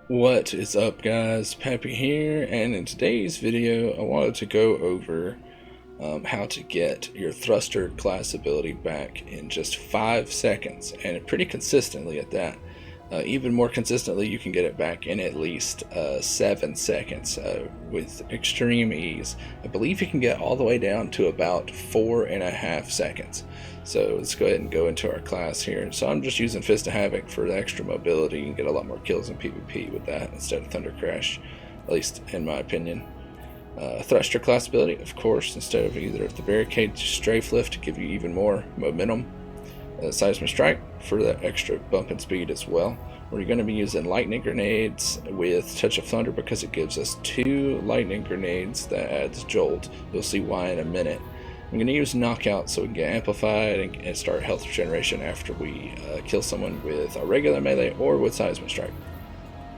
What is up, guys? Peppy here, and in today's video I wanted to go over how to get your thruster class ability back in just 5 seconds, and pretty consistently at that. Even more consistently, you can get it back in at least 7 seconds with extreme ease. I believe you can get all the way down to about 4.5 seconds. So let's go ahead and go into our class here. So I'm just using Fist of Havoc for the extra mobility. You can get a lot more kills in PvP with that instead of Thunder Crash, at least in my opinion. Thruster class ability, of course, instead of either the Barricade, Strafe Lift to give you even more momentum. Seismic Strike for that extra bump in speed as well. We're going to be using Lightning Grenades with Touch of Thunder because it gives us 2 Lightning Grenades that adds Jolt. You'll see why in a minute. I'm going to use Knockout so we can get amplified and start health regeneration after we kill someone with a regular melee or with Seismic Strike.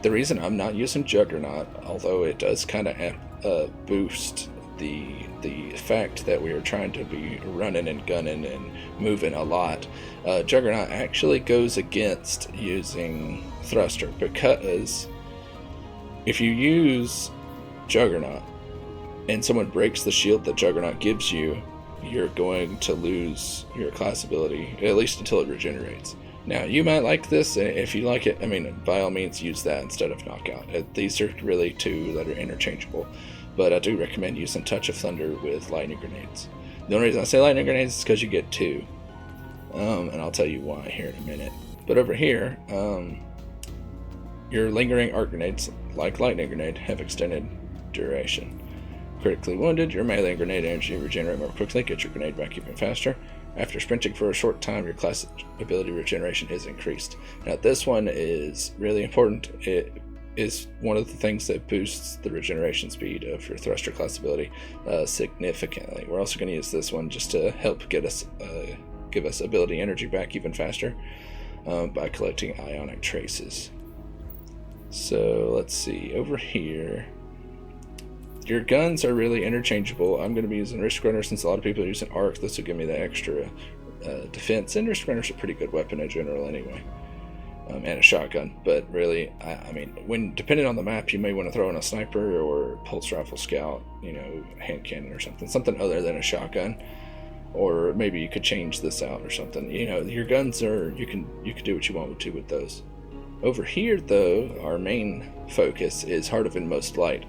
The reason I'm not using Juggernaut, although it does kind of boost the fact that we are trying to be running and gunning and moving a lot, Juggernaut actually goes against using Thruster, because if you use Juggernaut and someone breaks the shield that Juggernaut gives you, you're going to lose your class ability, at least until it regenerates. Now, you might like this, and if you like it, I mean, by all means use that instead of Knockout. These are really 2 that are interchangeable, but I do recommend using Touch of Thunder with Lightning Grenades. The only reason I say Lightning Grenades is because you get 2, and I'll tell you why here in a minute. But over here, your Lingering Arc Grenades, like Lightning Grenade, have extended duration. Critically wounded, your melee grenade energy regenerate more quickly, get your grenade back even faster. After sprinting for a short time, your class ability regeneration is increased. Now this one is really important. It is one of the things that boosts the regeneration speed of your thruster class ability significantly. We're also going to use this one just to help get us give us ability energy back even faster by collecting ionic traces. So let's see, over here, your guns are really interchangeable. I'm going to be using Wrist Runner since a lot of people are using Arc. This will give me the extra defense, and Wrist Runner's a pretty good weapon in general anyway, and a shotgun. But really, I mean, when depending on the map, you may want to throw in a sniper or pulse rifle scout, hand cannon or something other than a shotgun. Or maybe you could change this out or something. Your guns are, you can do what you want to with those. Over here, though, our main focus is Heart of Inmost Light.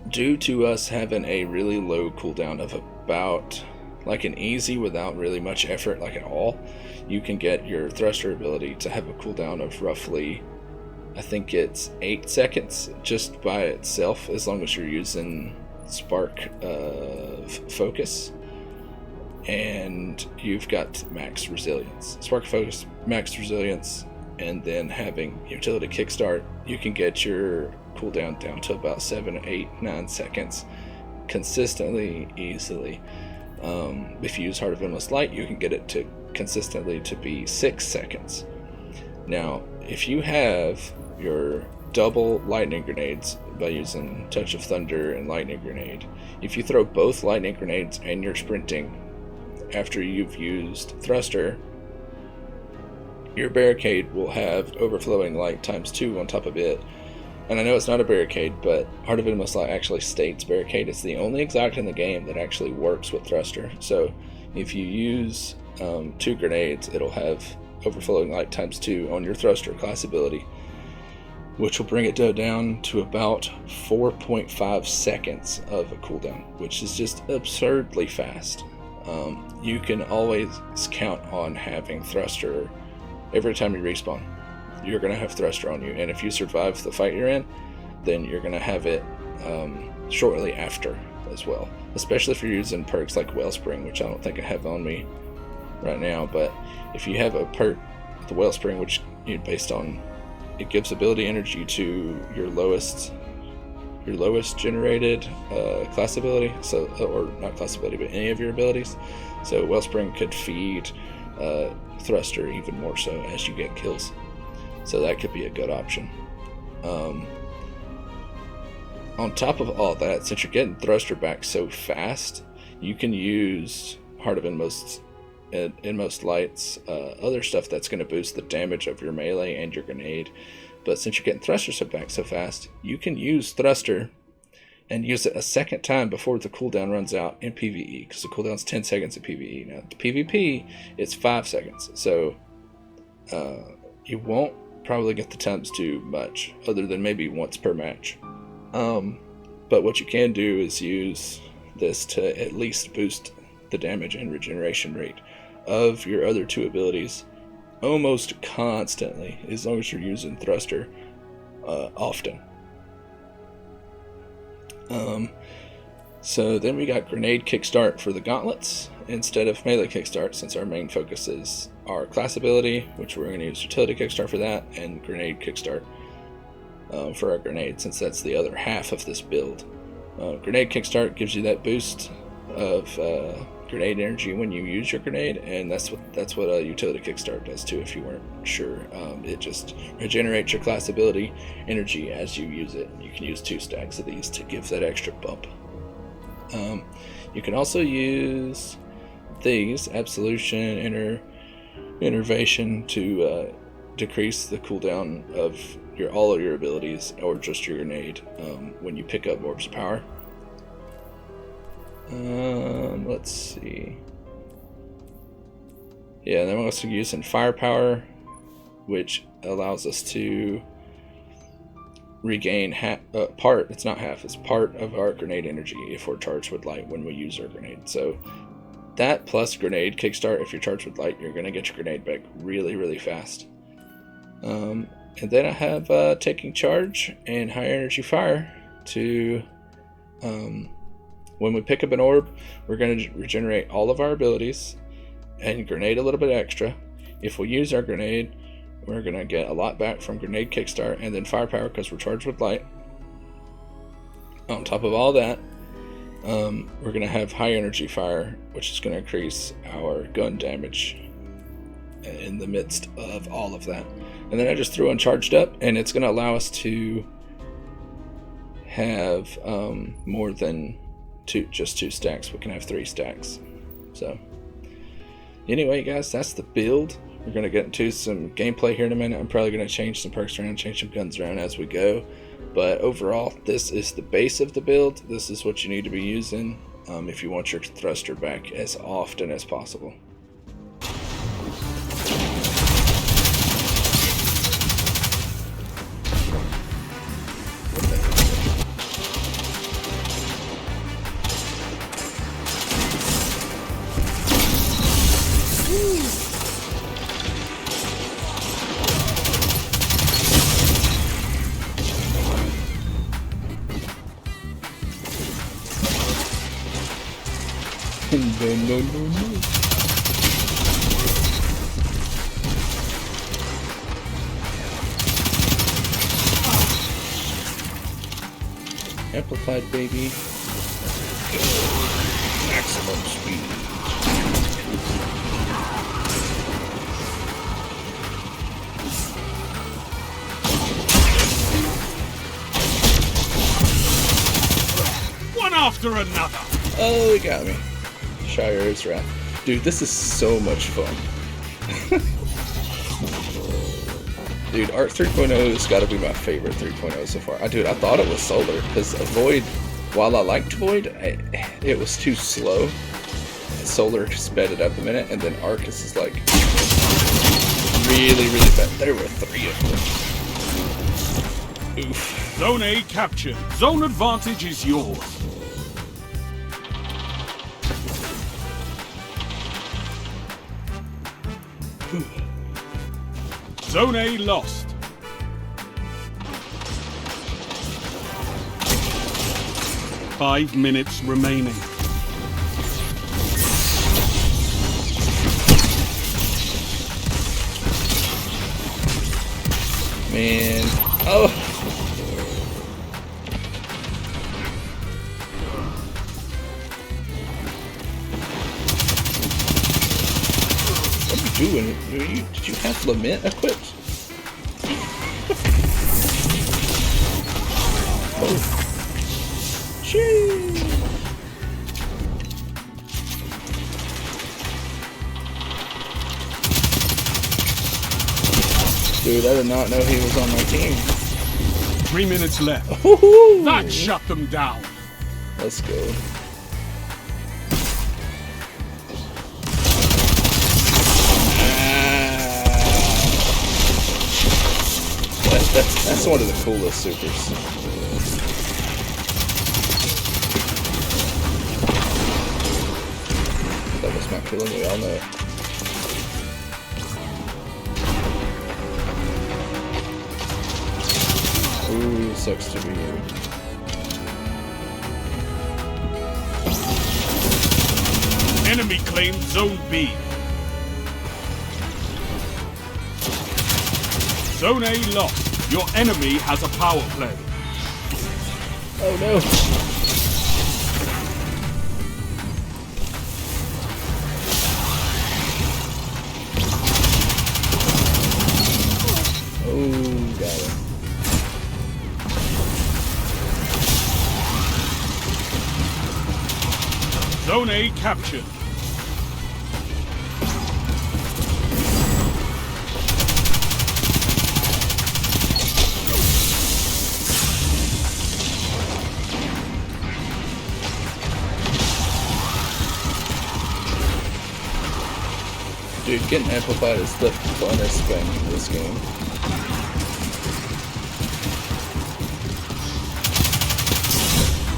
Due to us having a really low cooldown of about like an easy without really much effort, like at all, you can get your thruster ability to have a cooldown of roughly, I think it's 8 seconds just by itself, as long as you're using Spark Focus and you've got max resilience. Spark Focus, max resilience, and then having utility kickstart, you can get your cooldown down to about 7, 8, 9 seconds consistently, easily. If you use Heart of Endless Light, you can get it to consistently to be 6 seconds. Now, if you have your double lightning grenades by using Touch of Thunder and Lightning Grenade, if you throw both lightning grenades and you're sprinting after you've used Thruster, your barricade will have overflowing light times 2 on top of it. And I know it's not a barricade, but Heart of Inmost Light actually states barricade. It's the only exact in the game that actually works with Thruster. So if you use 2 grenades, it'll have overflowing light times 2 on your Thruster class ability, which will bring it down to about 4.5 seconds of a cooldown, which is just absurdly fast. You can always count on having Thruster every time you respawn. You're going to have Thruster on you, and if you survive the fight you're in, then you're going to have it shortly after as well, especially if you're using perks like Wellspring, which I don't think I have on me right now. But if you have a perk, the Wellspring, which based on, it gives ability energy to your lowest generated class ability, so, or not class ability, but any of your abilities. So Wellspring could feed Thruster even more so as you get kills. So that could be a good option. On top of all that, since you're getting Thruster back so fast, you can use Heart of Inmost Light's other stuff that's going to boost the damage of your melee and your grenade. But since you're getting thruster back so fast, you can use thruster and use it a second time before the cooldown runs out in PvE, because the cooldown's 10 seconds in PvE. Now, the PvP, it's 5 seconds, so you won't probably get the times too much, other than maybe once per match. But what you can do is use this to at least boost the damage and regeneration rate of your other 2 abilities almost constantly, as long as you're using thruster often. So then we got grenade kickstart for the gauntlets instead of melee kickstart, since our main focus is our class ability, which we're going to use utility kickstart for that, and grenade kickstart for our grenade, since that's the other half of this build. Grenade kickstart gives you that boost of grenade energy when you use your grenade, and that's what a utility kickstart does too, if you weren't sure. It just regenerates your class ability energy as you use it. You can use 2 stacks of these to give that extra bump. You can also use these, Absolution, Innervation, to decrease the cooldown of all of your abilities, or just your grenade, when you pick up Orbs of Power. Let's see. Yeah, and then we're also using Firepower, which allows us to regain part, it's not half, it's part of our grenade energy if we're charged with light when we use our grenade. So that plus grenade kickstart, if you're charged with light, you're going to get your grenade back really, really fast. And then I have taking charge and high energy fire to, when we pick up an orb, we're going to regenerate all of our abilities and grenade a little bit extra. If we use our grenade, we're going to get a lot back from grenade kickstart and then firepower because we're charged with light. On top of all that, we're going to have high energy fire, which is going to increase our gun damage in the midst of all of that. And then I just threw on charged up, and it's going to allow us to have more than just 2 stacks. We can have 3 stacks. So anyway, guys, that's the build. We're going to get into some gameplay here in a minute. I'm probably going to change some perks around, change some guns around as we go. But overall, this is the base of the build. This is what you need to be using if you want your thruster back as often as possible. No. Amplified, baby. Maximum speed. One after another. Oh, he got me. Shire's Wrath. Dude, this is so much fun. Dude, Art 3.0 has got to be my favorite 3.0 so far. Dude, I thought it was Solar, because Void, while I liked Void, it was too slow. Solar sped it up a minute, and then Arcus is like really, really fast. There were 3 of them. Oof. Zone A captured. Zone advantage is yours. Zone A lost. Five minutes remaining. Man. Oh. What are you doing? Did you have Lament equipped? Oh. Sheesh. Dude, I did not know he was on my team. 3 minutes left. Woo-hoo! That shut them down. Let's go. That's one of the coolest supers. That was not killing, we all know it. Ooh, sucks to be you. Enemy claimed Zone B. Zone A lost. Your enemy has a power play. Oh no. Oh, got it. Zone A captured. Dude, getting amplified is the funnest thing in this game.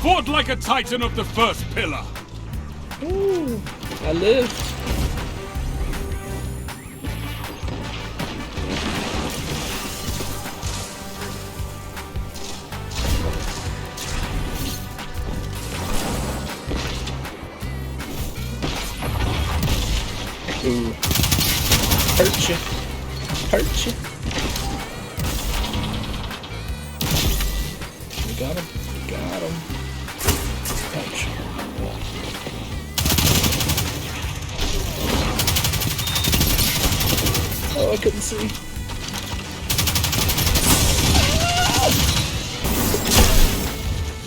Fought like a titan of the first pillar. Ooh, I lived. Ooh. Hurt you. Hurt you. You got him. Got him. Ouch. Oh, I couldn't see.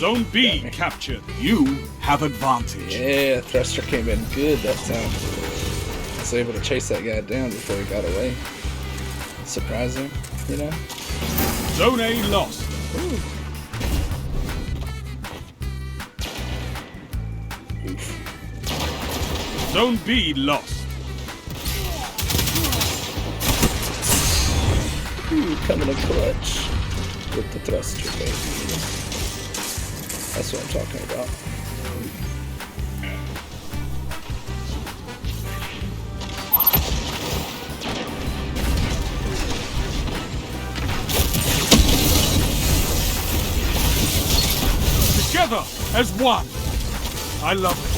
Zone B captured. You have advantage. Yeah, thruster came in good that time. I was able to chase that guy down before he got away. Surprising, you know? Zone A lost. Ooh. Oof. Zone B lost. Ooh, coming in clutch with the thruster, baby. That's what I'm talking about. Together as one. I love it.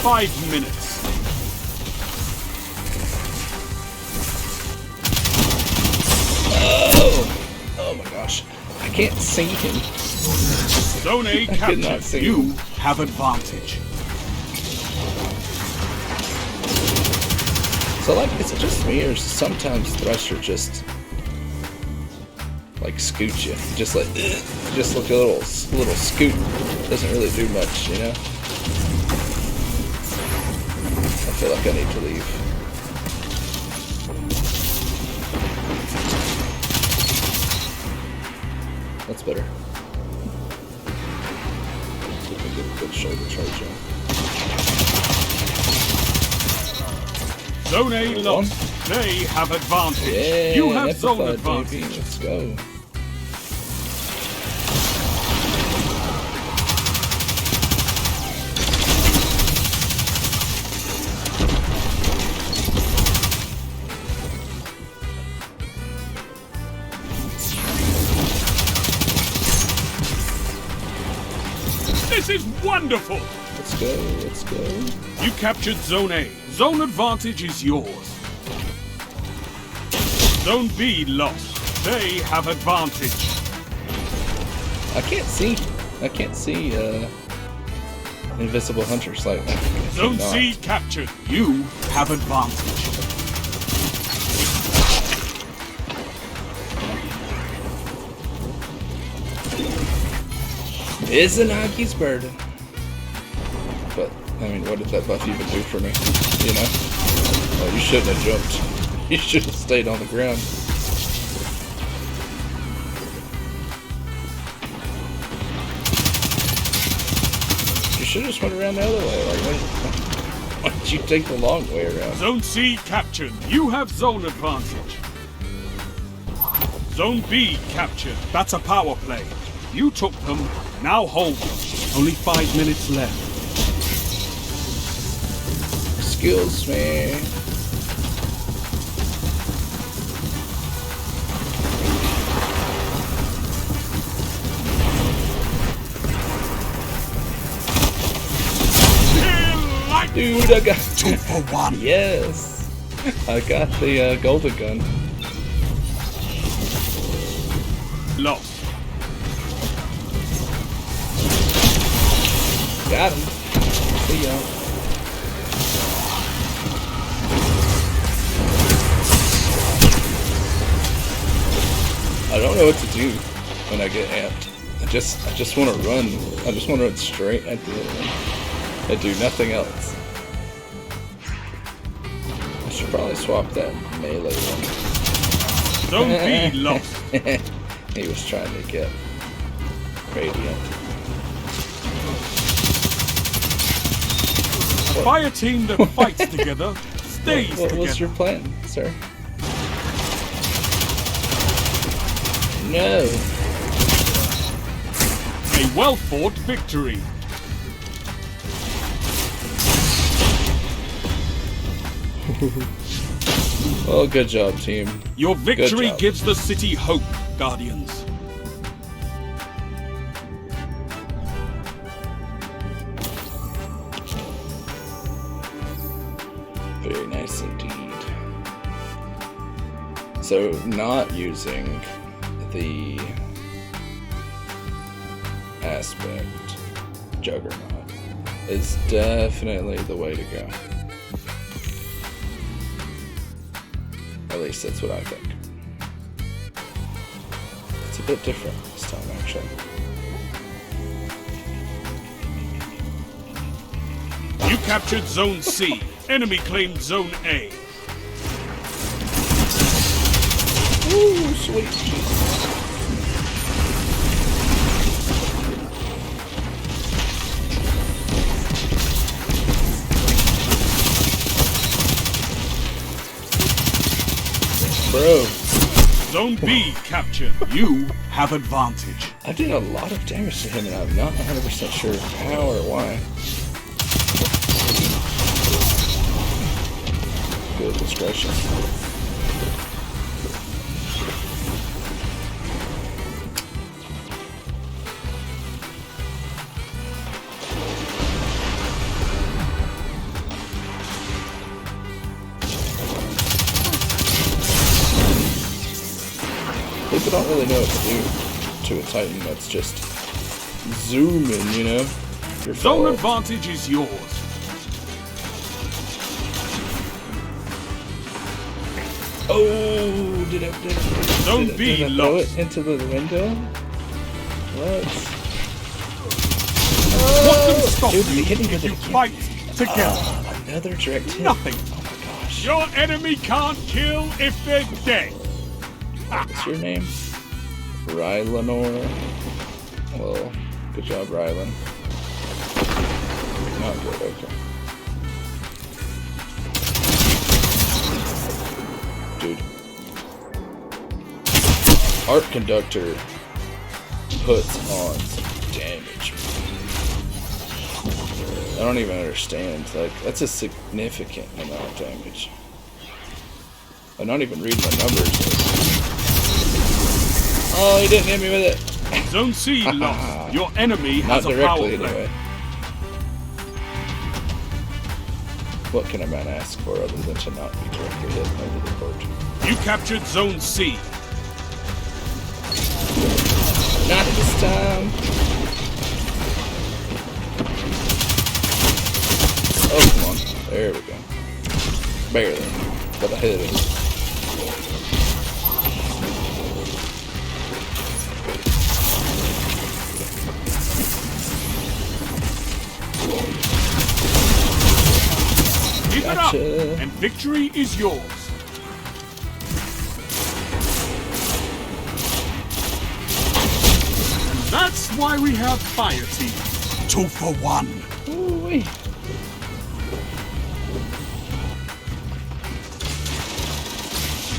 5 minutes. Oh my gosh. I can't see him. Zone A captured. see You him. have advantage. So like, is it just me or sometimes thruster just like scoot you? Just like, just like a little scoot. Doesn't really do much, you know? I feel like I need to leave. That's better. See if I can get a good shoulder charge on. Zone A lost. They have advantage. Yeah, You have zone amplified, baby. advantage. Let's go. This is wonderful. Let's go. Let's go. You captured Zone A. Zone advantage is yours. Zone B lost. They have advantage. I can't see. Invisible hunters like that. Zone C captured. You have advantage. Is an Aki's burden. But I mean, what did that buff even do for me? You know? Oh, you shouldn't have jumped. You should have stayed on the ground. You should have just went around the other way. Like, why did you take the long way around? Zone C captured. You have zone advantage. Zone B captured. That's a power play. You took them. Now hold them. Only 5 minutes left. Excuse me. Dude, I got 2 for 1. Yes, I got the golden gun. Lost. Got him. See ya. I don't know what to do when I get amped. I just want to run. I just want to run straight at the enemy and do nothing else. I should probably swap that melee one. Zone B lost. He was trying to get radiant. A fire team that fights together stays What together. was your plan, sir? No. A well-fought victory. Well, good job, team. Your victory job. gives the city hope, Guardians. Very nice indeed. So, not using the aspect juggernaut is definitely the way to go. At least that's what I think. It's a bit different this time, actually. You captured Zone C. Enemy claimed Zone A. Ooh, sweet Jesus. Bro. Zone B captured. You have advantage. I did a lot of damage to him and I'm not 100% sure how or why. Goodness gracious. People don't really know what to do to a Titan that's just zooming, you know? Your Zone fault. advantage is yours. Oh, did I Zone did B I throw lost. it into the window? What? What can stop Dude, you he hit me if with you it again. fight together? Another direct hit. Nothing. Oh my gosh. Your enemy can't kill if they're dead. What's your name? Rylanor. Well, good job, Rylan. Not good, okay. Dude. Art Conductor puts on some damage. I don't even understand. Like, that's a significant amount of damage. I'm not even reading the numbers. Oh, he didn't hit me with it. Zone C lost. Your enemy Not has a power directly, play. anyway. What can a man ask for other than to not be directly hit over the court? You captured Zone C. Not this time. Oh, come on. There we go. Barely. But I hit it. Keep it up, Gotcha. and victory is yours. why we have fire teams. 2 for 1. Ooh-wee.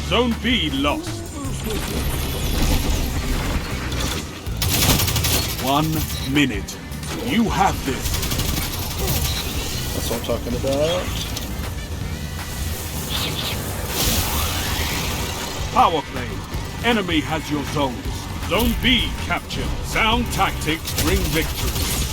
Zone B lost. 1 minute. You have this. That's what I'm talking about. Power play. Enemy has your zones. Zone B captured. Sound tactics bring victory.